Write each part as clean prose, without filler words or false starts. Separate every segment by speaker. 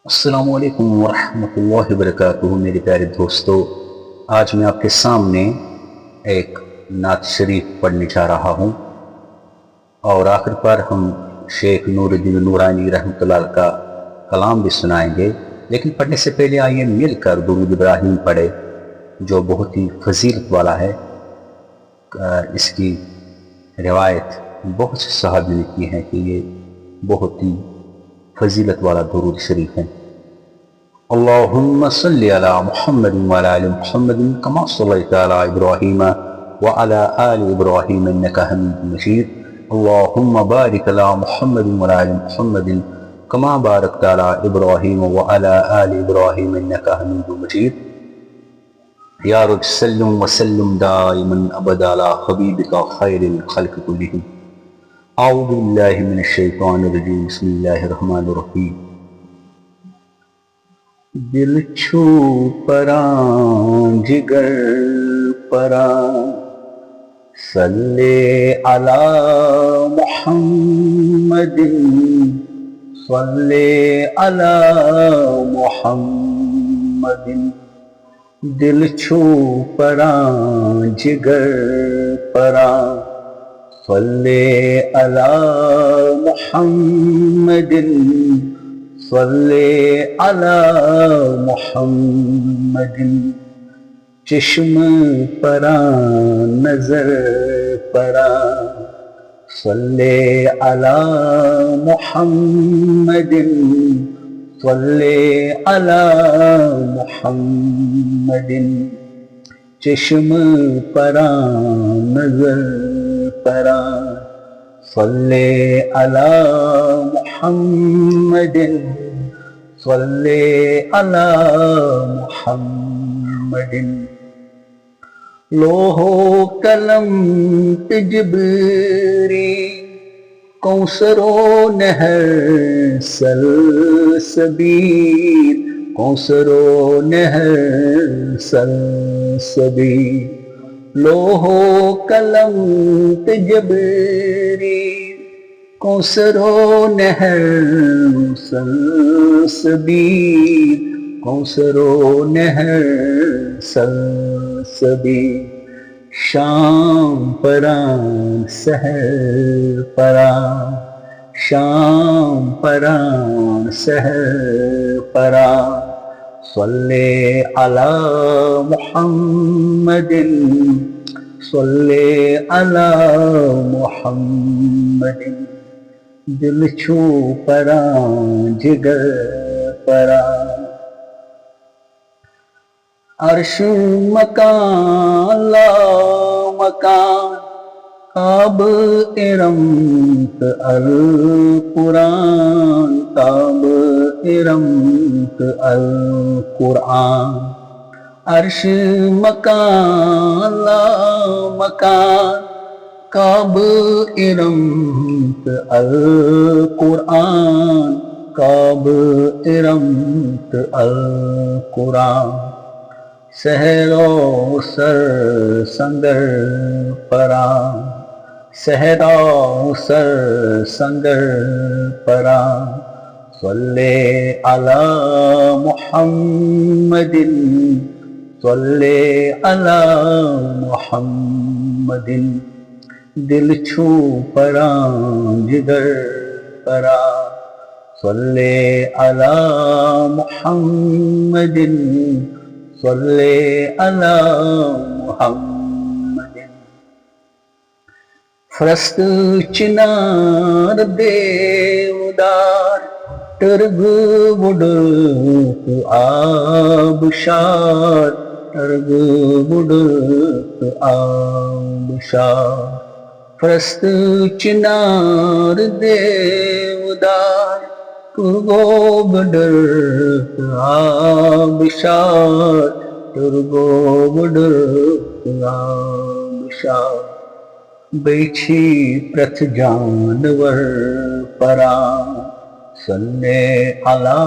Speaker 1: السلام علیکم ورحمۃ اللہ وبرکاتہ میرے پیارے دوستو، آج میں آپ کے سامنے ایک نعت شریف پڑھنے جا رہا ہوں اور آخر پر ہم شیخ نور الدین نورانی رحمۃ اللہ علیہ کا کلام بھی سنائیں گے، لیکن پڑھنے سے پہلے آئیے مل کر درود ابراہیم پڑھے جو بہت ہی فضیلت والا ہے۔ اس کی روایت بہت سے صحابی نے کی ہے کہ یہ بہت ہی فضیلت والا درود شریف ہے۔ اللہم صلی علی محمد وعلی آل محمد کما صلیت علی ابراہیم وعلی آل ابراہیم انکا حمید مجید۔ اللہم بارک علی محمد وعلی آل محمد کما بارکت علی ابراہیم وعلی آل ابراہیم انکا حمید مجید۔ یا رب سلم وسلم دائما ابدا علی حبیبک خیر الخلق کلہم۔ اعوذ باللہ من الشیطان الرجیم، بسم اللہ الرحمن الرحیم۔ دل چھو پران جگر پران، صلی علی محمد، صلی علی محمد۔ دل چھو پران جگر پران، صلی علی محمد، صلی علی محمد۔ چشم پران نظر پران، صلی علی محمد، صلی علی محمد۔ چشم پران نظر پران، صلی علی محمد، صلی علی محمد۔ لوح و قلم پہ جبریل، کوثر و نہر سلسبیل، کوثر و نہر سلسبیل۔ لوح و قلم پہ جبریل، کوثر و نہر سلسبیل، کوثر و نہر سلسبیل۔ شام پران سحر پران، شام پران سحر پران، صلی علی محمد، صلی علی محمد۔ دل چھو پران جگر پران، عرش مکان لا مکان، کعب ارمت القرآن، کعب ارمت القرآن۔ عرش مکان لا مکان، کعب ارمت القرآن، کعب ارمت القرآن۔ سحر و سر سنگر پران، سحر و سر سنگر پران، صلی علی محمد، صلی علی محمد۔ دل چھو پران جگر پران، صلی علی محمد، صلی علی محمد۔ فرست چنار دیودار، ٹرگ بڑک آبشار، ٹرگ بڑک آبشار۔ فرست چنار دیودار، ٹرگو بڑک آبشار، ٹرگو بڑک آبشار۔ بیچھی پرتھ جانور پران، صلی علی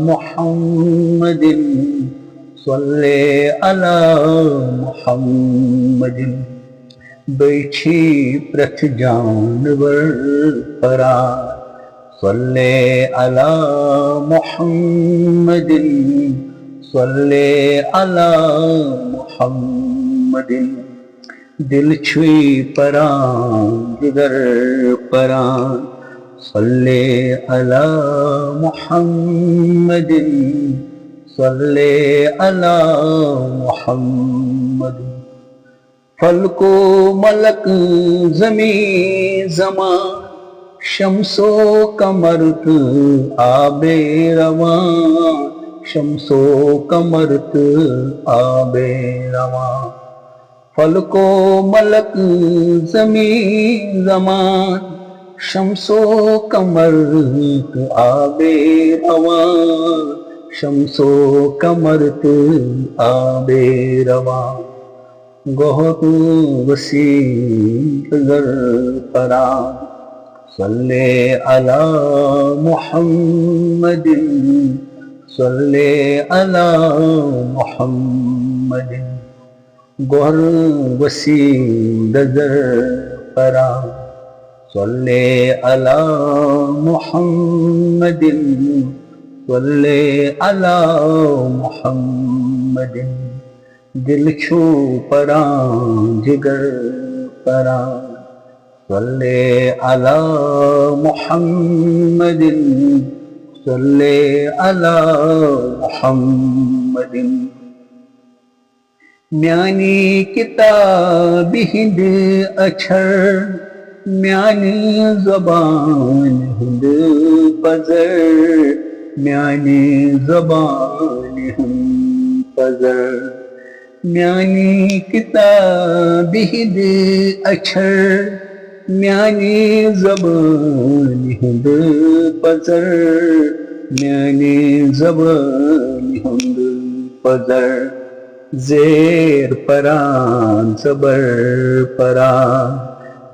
Speaker 1: محمد، صلی علی محمد۔ بیچھی پرتھ جانور پران، صلی علی محمد صلی علی محمد دل چھوئی پران جگر پران صلی علی محمد صلی علی محمد فلک و ملک زمین زمان شمس و قمر آب رواں شمس و قمر آب رواں فلک و ملک زمین زمان شمس و قمر آب رواں شمس و قمر آب رواں گہر وسیع زر پران صلی علی محمد صلی علی محمد گہر وسیع زر پران صلی علی محمد صلی علی محمد دل چھو پران جگر پران صلی علی محمد صلی علی محمد میانی کتاب ہند اچھر میانی زبان ہند پزر میانی زبان ہند پزر میانی کتاب ہند اچھر میانی زبان ہند پزر میانی زبان ہند پزر زیر پران زبر پران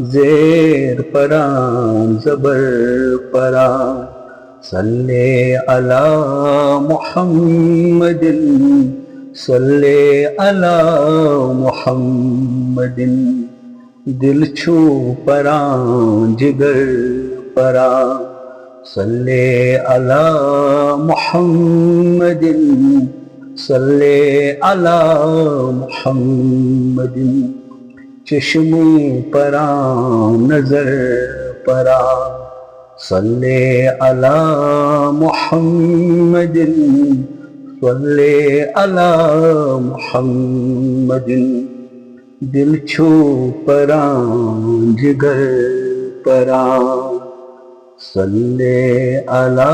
Speaker 1: زیر پران زبر پران صلی علی محمد صلی علی محمد دل چھو پران جگر پران صلی علی محمد صلی علی محمد چشم پران نظر پران صلی علی محمد صلی علی محمد دل چھو پران جگر پران صلی علی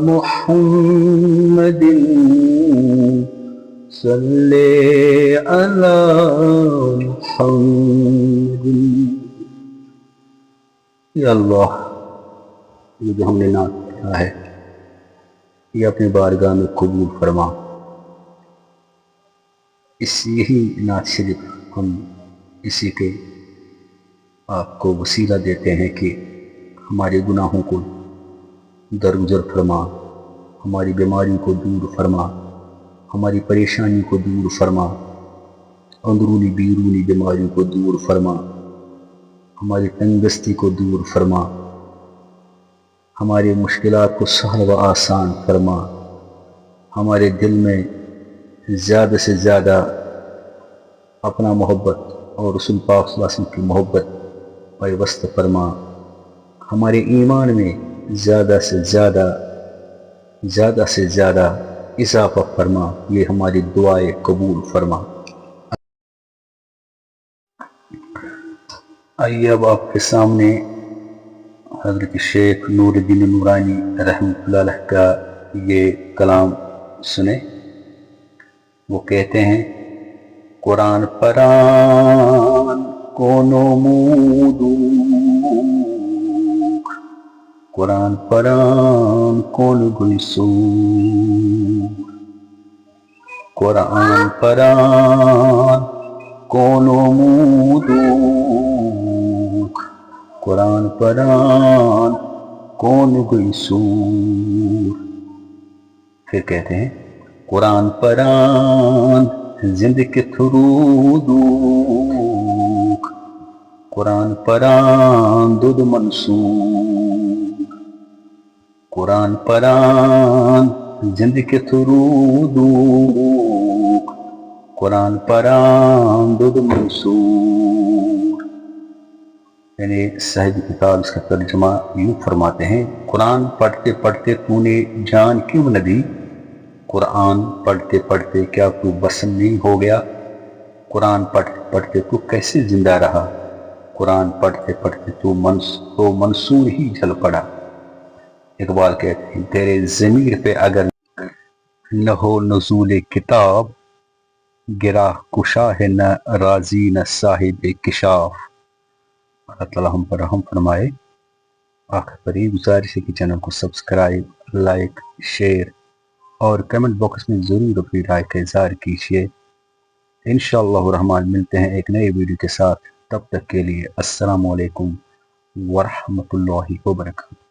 Speaker 1: محمد صلی علی محمد یا اللہ یہ جو ہم نے نعت پڑھا ہے یہ اپنے بارگاہ میں قبول فرما یہی نعت شریف ہم اسی کے آپ کو وسیلہ دیتے ہیں کہ ہمارے گناہوں کو درگزر فرما ہماری بیماری کو دور فرما ہماری پریشانی کو دور فرما اندرونی بیرونی بیماریوں کو دور فرما ہماری تنگستی کو دور فرما ہماری مشکلات کو سہل و آسان فرما ہمارے دل میں زیادہ سے زیادہ اپنا محبت اور رسول پاک صلی اللہ علیہ وسلم کی محبت پیوست فرما ہمارے ایمان میں زیادہ سے زیادہ اضافہ فرما یہ ہماری دعائیں قبول فرما آئیے اب آپ کے سامنے حضرت شیخ نور الدین نورانی رحمۃ اللہ علیہ کا یہ کلام سنیں وہ کہتے ہیں قرآن پران کو نمودوک قرآن پران کون گلسون قرآن پران کون نمودوک قرآن پران کون گلسون پھر کہتے ہیں قرآن پران زندگی تھرودوک قرآن پران دود منصور قرآن پران زندگی ترودو قرآن پران دود منصور. یعنی صاحب کتاب اس کا ترجمہ یوں فرماتے ہیں، قرآن پڑھتے پڑھتے تو نے جان کیوں نہ دی؟ قرآن پڑھتے پڑھتے کیا تو بسم نہیں ہو گیا؟ قرآن پڑھتے پڑھتے تو کیسے زندہ رہا؟ قرآن پڑھتے پڑھتے تو منصور ہی جل پڑا. اقبال کہتے ہیں، تیرے ضمیر پہ اگر نہ ہو نزول کتاب، گرا کشا ہے نہ راضی نہ صاحب کشاف. اللہ تعالیٰ ہم پر رحم فرمائے. آخر پر یہ گزارش ہے کہ چینل کو سبسکرائب، لائک، شیئر اور کمنٹ باکس میں ضرور اپنی رائے کا اظہار کیجیے. انشاءاللہ الرحمن ملتے ہیں ایک نئے ویڈیو کے ساتھ. تب تک کے لیے السلام علیکم ورحمۃ اللہ وبرکاتہ.